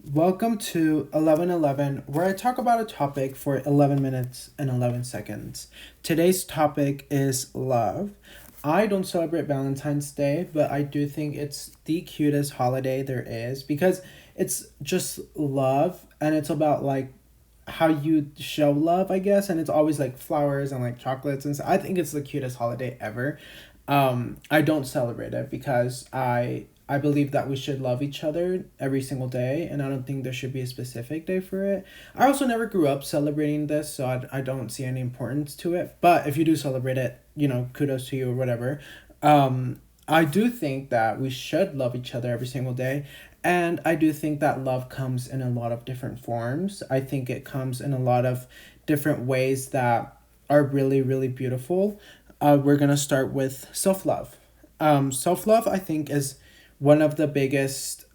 Welcome to 1111, where I talk about a topic for 11 minutes and 11 seconds. Today's topic is love. I don't celebrate Valentine's Day, but I do think it's the cutest holiday there is because it's just love and it's about like how you show love, I guess, and it's always like flowers and like chocolates and stuff. I think it's the cutest holiday ever. I don't celebrate it because I believe that we should love each other every single day, and I don't think there should be a specific day for it. I also never grew up celebrating this, so I don't see any importance to it. But if you do celebrate it, kudos to you or whatever. I do think that we should love each other every single day. And I do think that love comes in a lot of different forms. I think it comes in a lot of different ways that are really, really beautiful. We're going to start with self love. Self love, I think, is one of the biggest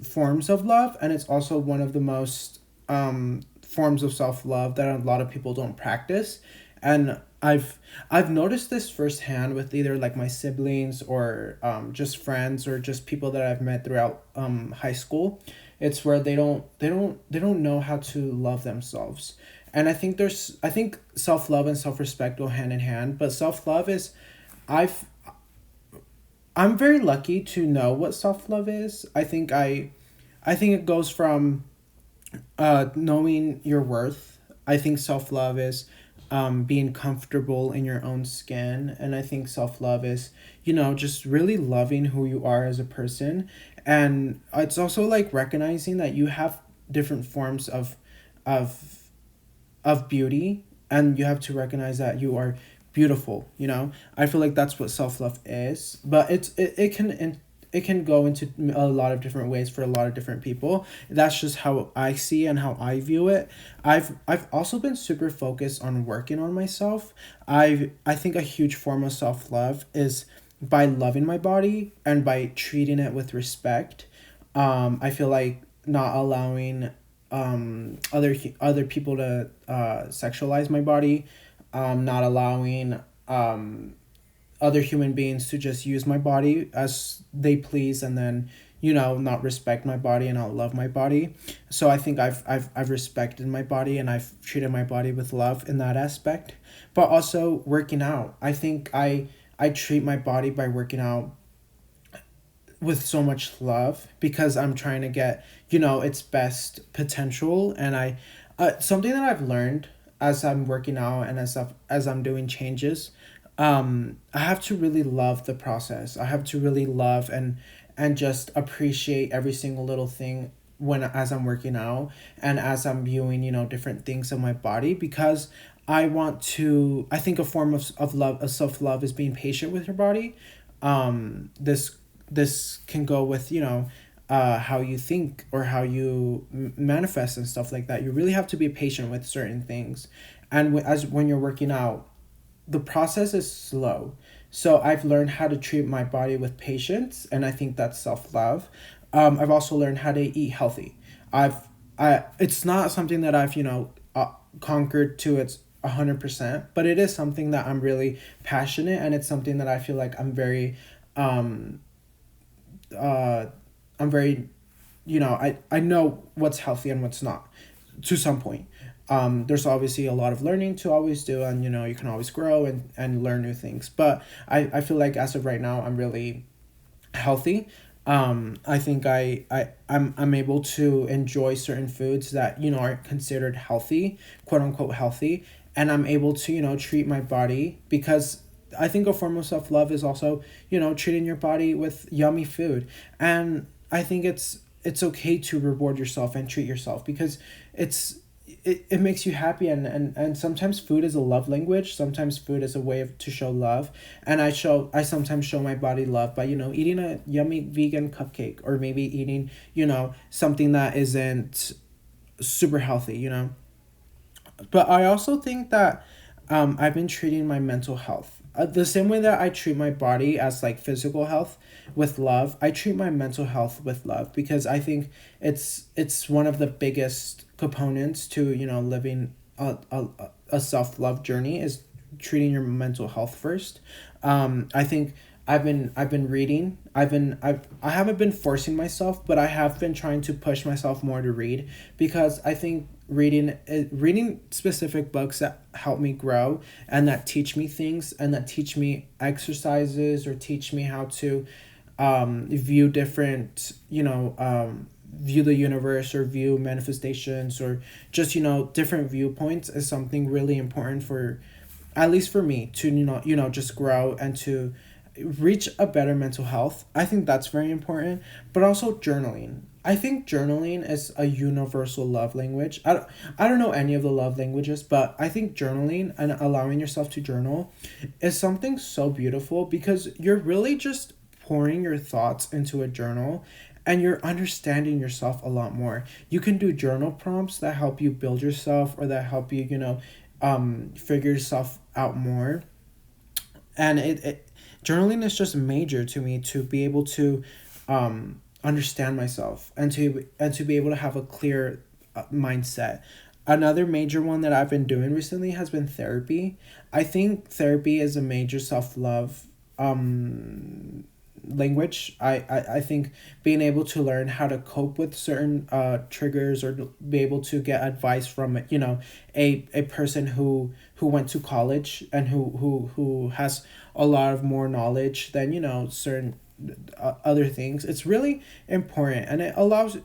forms of love, and it's also one of the most forms of self love that a lot of people don't practice. And I've noticed this firsthand with either like my siblings or just friends or just people that I've met throughout high school. It's where they don't know how to love themselves. And I think self love and self respect go hand in hand, but self love is I've I'm very lucky to know what self love is. I think it goes from knowing your worth. I think self love is being comfortable in your own skin, and I think self love is just really loving who you are as a person, and it's also like recognizing that you have different forms of beauty, and you have to recognize that you are beautiful. I feel like that's what self-love is, but it can go into a lot of different ways for a lot of different people. That's just how I see and how I view it. I've also been super focused on working on myself. I think a huge form of self-love is by loving my body and by treating it with respect. I feel like not allowing other people to sexualize my body, not allowing other human beings to just use my body as they please, and then not respect my body and not love my body. So I think I've respected my body and I've treated my body with love in that aspect. But also working out, I think I treat my body by working out with so much love because I'm trying to get its best potential. And I something that I've learned as I'm working out and as I'm doing changes, I have to really love the process. I have to really love and just appreciate every single little thing when as I'm working out and as I'm viewing different things of my body, because I think a form of love, of self-love, is being patient with your body. This can go with how you think or how you manifest and stuff like that. You really have to be patient with certain things, and as when you're working out, the process is slow. So I've learned how to treat my body with patience, and I think that's self-love. I've also learned how to eat healthy. I It's not something that I've conquered to its 100%, but it is something that I'm really passionate, and it's something that I feel like um uh I'm very I know what's healthy and what's not, to some point. There's obviously a lot of learning to always do, and you can always grow and learn new things, but I feel like as of right now I'm really healthy. I think I'm able to enjoy certain foods that are considered healthy, quote unquote healthy, and I'm able to treat my body, because I think a form of self-love is also treating your body with yummy food. And I think it's okay to reward yourself and treat yourself, because it's it makes you happy, and sometimes food is a love language. Sometimes food is a way to show love, and I sometimes show my body love by eating a yummy vegan cupcake, or maybe eating something that isn't super healthy. But I also think that I've been treating my mental health the same way that I treat my body as like physical health with love. I treat my mental health with love, because I think it's one of the biggest components to living a self love journey, is treating your mental health first. I think I've been reading. I haven't been forcing myself, but I have been trying to push myself more to read, because I think reading specific books that help me grow and that teach me things and that teach me exercises or teach me how to view different, view the universe or view manifestations, or just, different viewpoints, is something really important for, at least for me, to, just grow and to reach a better mental health. I think that's very important. But also journaling. I think journaling is a universal love language. I don't know any of the love languages, but I think journaling and allowing yourself to journal is something so beautiful, because you're really just pouring your thoughts into a journal, and you're understanding yourself a lot more. You can do journal prompts that help you build yourself, or that help you, figure yourself out more. And journaling is just major to me, to be able to understand myself, and to be able to have a clear mindset. Another major one that I've been doing recently has been therapy. I think therapy is a major self-love language. I think being able to learn how to cope with certain triggers, or to be able to get advice from, a person who went to college, and who has a lot of more knowledge than, certain other things. It's really important, and it allows.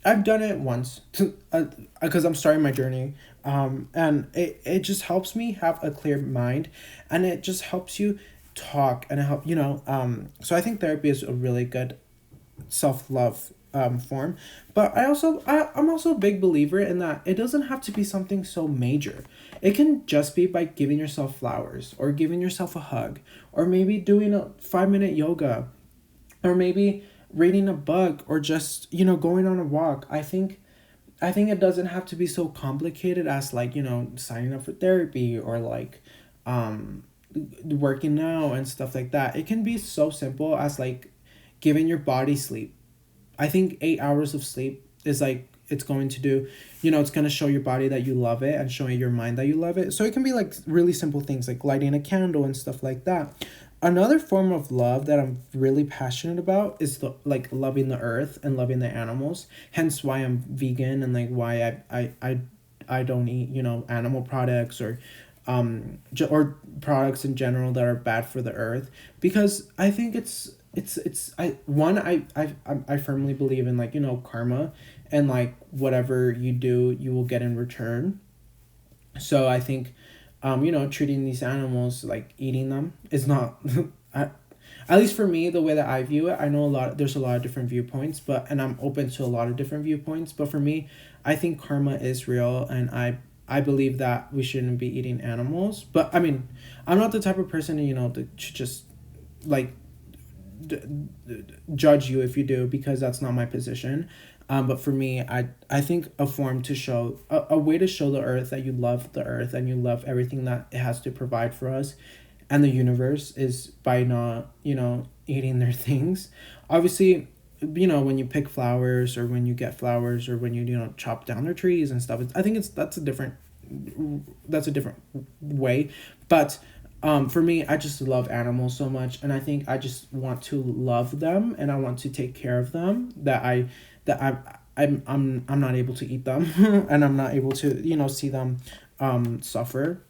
I've done it once, because I'm starting my journey, and it just helps me have a clear mind, and it just helps you talk, and it help, so I think therapy is a really good self-love form. But I'm also a big believer in that it doesn't have to be something so major. It can just be by giving yourself flowers, or giving yourself a hug, or maybe doing a 5-minute yoga, or maybe reading a book, or just, going on a walk. I think it doesn't have to be so complicated as, like, signing up for therapy, or like um working out and stuff like that. It can be so simple as, like, giving your body sleep. I think 8 hours of sleep is, like, it's going to do, it's going to show your body that you love it, and showing your mind that you love it. So it can be, like, really simple things, like lighting a candle and stuff like that. Another form of love that I'm really passionate about is the, like, loving the earth and loving the animals. Hence why I'm vegan, and, like, why I don't eat, animal products, or products in general that are bad for the earth, because I think it's I firmly believe in, like, karma, and, like, whatever you do, you will get in return. So I think treating these animals, like eating them, is not I, at least for me, the way that I view it. I know there's a lot of different viewpoints, but and I'm open to a lot of different viewpoints, but for me, I think karma is real, and I believe that we shouldn't be eating animals. But I mean, I'm not the type of person, to just, like, d- judge you if you do, because that's not my position. But for me, I think a form to show a way to show the earth that you love the earth, and you love everything that it has to provide for us, and the universe, is by not, eating their things. Obviously, when you pick flowers, or when you get flowers, or when you, chop down their trees and stuff. I think that's a different way. But for me, I just love animals so much, and I think I just want to love them, and I want to take care of them, that I'm not able to eat them, and I'm not able to, see them suffer.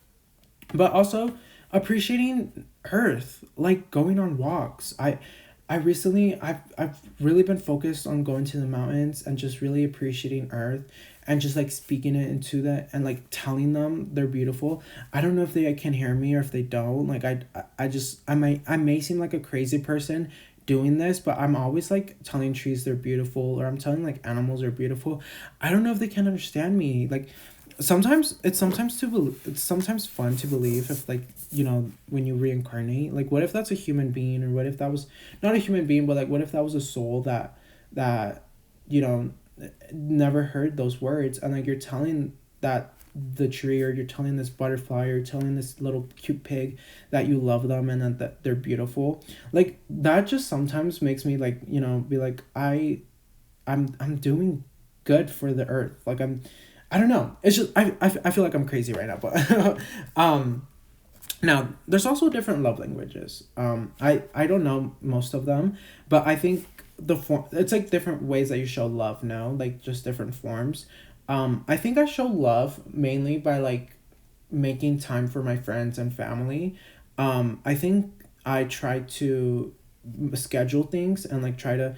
But also appreciating earth, like going on walks. I've really been focused on going to the mountains, and just really appreciating earth, and just, like, speaking it into that, and, like, telling them they're beautiful. I don't know if they can hear me, or if they don't. Like, I may seem like a crazy person doing this, but I'm always, like, telling trees they're beautiful, or I'm telling, like, animals are beautiful. I don't know if they can understand me. Like, it's sometimes fun to believe, if, like, when you reincarnate, like, what if that's a human being, or what if that was not a human being, but, like, what if that was a soul that you know never heard those words, and, like, you're telling that the tree, or you're telling this butterfly, or telling this little cute pig that you love them, and that they're beautiful. Like, that just sometimes makes me, like, be like, I'm doing good for the earth. Like, I don't know. It's just I feel like I'm crazy right now, but um Now, there's also different love languages. I don't know most of them, but I think the form it's like different ways that you show love now, like just different forms. I think I show love mainly by like making time for my friends and family. I think I try to schedule things and like try to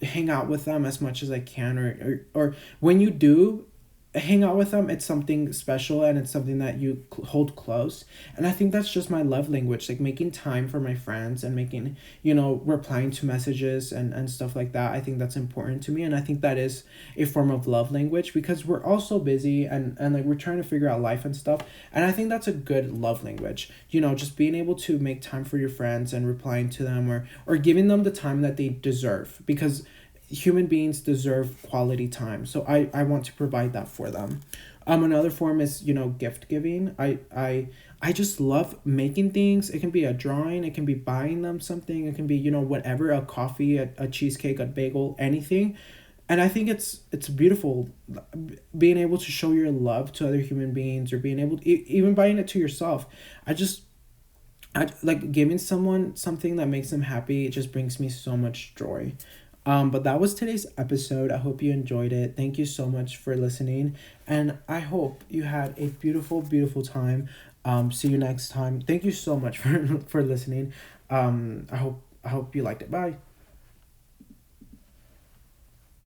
hang out with them as much as I can, or when you do hang out with them, it's something special and it's something that you hold close. And I think that's just my love language, like making time for my friends and making, replying to messages and stuff like that. I think that's important to me, and I think that is a form of love language because we're all so busy and like we're trying to figure out life and stuff. And I think that's a good love language, just being able to make time for your friends and replying to them, or giving them the time that they deserve, because human beings deserve quality time. So I want to provide that for them. Another form is, gift giving. I just love making things. It can be a drawing, it can be buying them something, it can be, whatever, a coffee, a cheesecake, a bagel, anything. And I think it's beautiful being able to show your love to other human beings, or being able to, even buying it to yourself. I like giving someone something that makes them happy. It just brings me so much joy. But that was today's episode. I hope you enjoyed it. Thank you so much for listening. And I hope you had a beautiful, beautiful time. See you next time. Thank you so much for listening. I hope you liked it. Bye.